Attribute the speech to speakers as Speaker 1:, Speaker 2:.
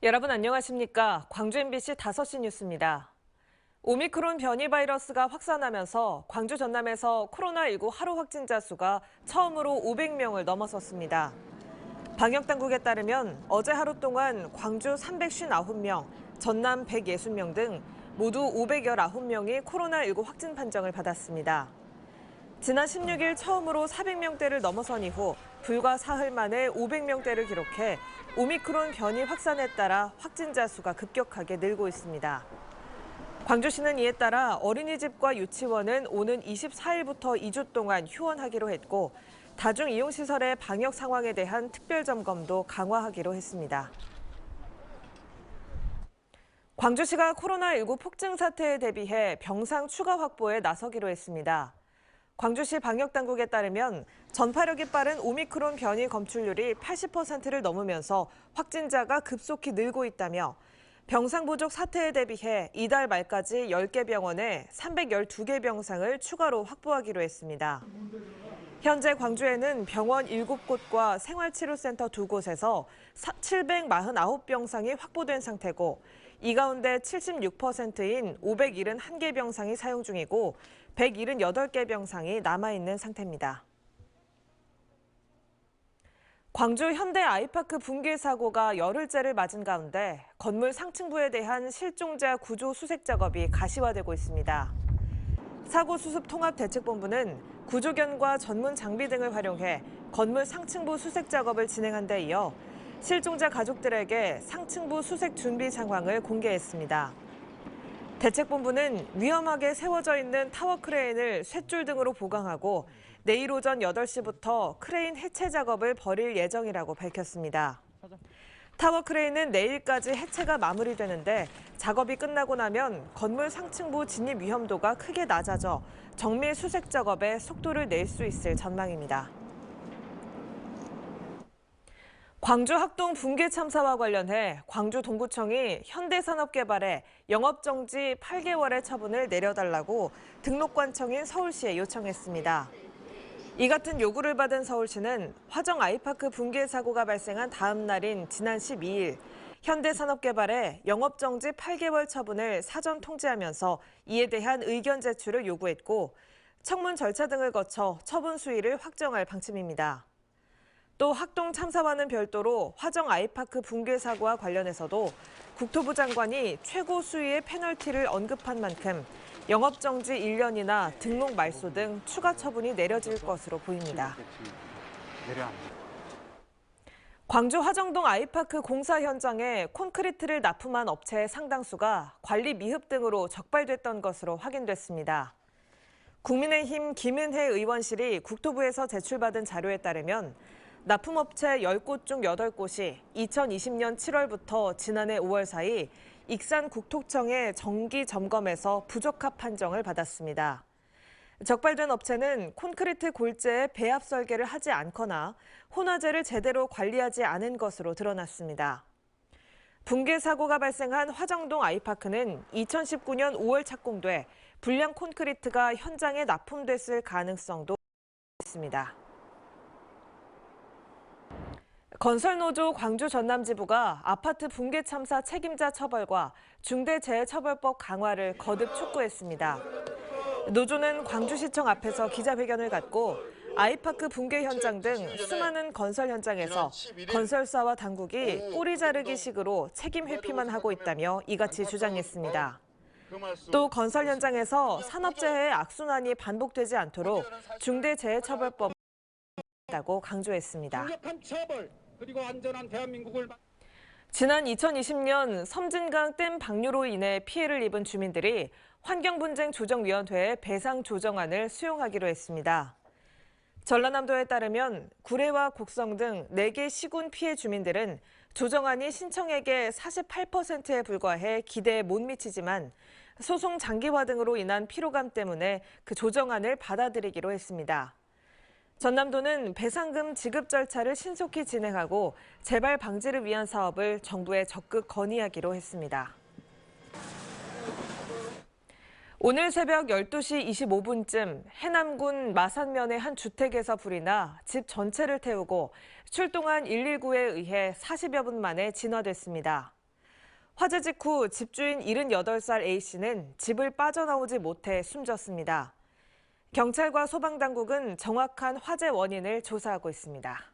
Speaker 1: 여러분 안녕하십니까? 광주 MBC 5시 뉴스입니다. 오미크론 변이 바이러스가 확산하면서 광주 전남에서 코로나19 하루 확진자 수가 처음으로 500명을 넘어섰습니다. 방역당국에 따르면 어제 하루 동안 광주 359명, 전남 160명 등 모두 519명이 코로나19 확진 판정을 받았습니다. 지난 16일 처음으로 400명대를 넘어선 이후 불과 사흘 만에 500명대를 기록해 오미크론 변이 확산에 따라 확진자 수가 급격하게 늘고 있습니다. 광주시는 이에 따라 어린이집과 유치원은 오는 24일부터 2주 동안 휴원하기로 했고 다중이용시설의 방역 상황에 대한 특별 점검도 강화하기로 했습니다. 광주시가 코로나19 폭증 사태에 대비해 병상 추가 확보에 나서기로 했습니다. 광주시 방역당국에 따르면 전파력이 빠른 오미크론 변이 검출률이 80%를 넘으면서 확진자가 급속히 늘고 있다며 병상 부족 사태에 대비해 이달 말까지 10개 병원에 312개 병상을 추가로 확보하기로 했습니다. 현재 광주에는 병원 7곳과 생활치료센터 2곳에서 749병상이 확보된 상태고 이 가운데 76%인 571개 병상이 사용 중이고 178개 병상이 남아있는 상태입니다. 광주 현대 아이파크 붕괴 사고가 열흘째를 맞은 가운데 건물 상층부에 대한 실종자 구조 수색 작업이 가시화되고 있습니다. 사고수습통합대책본부는 구조견과 전문 장비 등을 활용해 건물 상층부 수색 작업을 진행한 데 이어 실종자 가족들에게 상층부 수색 준비 상황을 공개했습니다. 대책본부는 위험하게 세워져 있는 타워 크레인을 쇳줄 등으로 보강하고 내일 오전 8시부터 크레인 해체 작업을 벌일 예정이라고 밝혔습니다. 타워 크레인은 내일까지 해체가 마무리되는데 작업이 끝나고 나면 건물 상층부 진입 위험도가 크게 낮아져 정밀 수색 작업에 속도를 낼 수 있을 전망입니다. 광주 학동 붕괴 참사와 관련해 광주 동구청이 현대산업개발에 영업정지 8개월의 처분을 내려달라고 등록관청인 서울시에 요청했습니다. 이 같은 요구를 받은 서울시는 화정 아이파크 붕괴 사고가 발생한 다음 날인 지난 12일 현대산업개발에 영업정지 8개월 처분을 사전 통지하면서 이에 대한 의견 제출을 요구했고 청문 절차 등을 거쳐 처분 수위를 확정할 방침입니다. 또 학동 참사와는 별도로 화정 아이파크 붕괴 사고와 관련해서도 국토부 장관이 최고 수위의 페널티를 언급한 만큼 영업정지 1년이나 등록 말소 등 추가 처분이 내려질 것으로 보입니다. 광주 화정동 아이파크 공사 현장에 콘크리트를 납품한 업체의 상당수가 관리 미흡 등으로 적발됐던 것으로 확인됐습니다. 국민의힘 김은혜 의원실이 국토부에서 제출받은 자료에 따르면 납품업체 10곳 중 8곳이 2020년 7월부터 지난해 5월 사이 익산국토청의 정기 점검에서 부적합 판정을 받았습니다. 적발된 업체는 콘크리트 골재에 배합 설계를 하지 않거나 혼화재를 제대로 관리하지 않은 것으로 드러났습니다. 붕괴 사고가 발생한 화정동 아이파크는 2019년 5월 착공돼 불량 콘크리트가 현장에 납품됐을 가능성도 있습니다. 건설노조 광주 전남지부가 아파트 붕괴 참사 책임자 처벌과 중대재해처벌법 강화를 거듭 촉구했습니다. 노조는 광주시청 앞에서 기자회견을 갖고 아이파크 붕괴 현장 등 수많은 건설 현장에서 건설사와 당국이 꼬리 자르기식으로 책임 회피만 하고 있다며 이같이 주장했습니다. 또 건설 현장에서 산업재해의 악순환이 반복되지 않도록 중대재해처벌법을 다고 강조했습니다. 그리고 안전한 대한민국을 지난 2020년 섬진강 댐 방류로 인해 피해를 입은 주민들이 환경분쟁조정위원회에 배상 조정안을 수용하기로 했습니다. 전라남도에 따르면 구례와 곡성 등 4개 시군 피해 주민들은 조정안이 신청액의 48%에 불과해 기대에 못 미치지만 소송 장기화 등으로 인한 피로감 때문에 그 조정안을 받아들이기로 했습니다. 전남도는 배상금 지급 절차를 신속히 진행하고 재발 방지를 위한 사업을 정부에 적극 건의하기로 했습니다. 오늘 새벽 12시 25분쯤 해남군 마산면의 한 주택에서 불이 나 집 전체를 태우고 출동한 119에 의해 40여 분 만에 진화됐습니다. 화재 직후 집주인 78살 A씨는 집을 빠져나오지 못해 숨졌습니다. 경찰과 소방당국은 정확한 화재 원인을 조사하고 있습니다.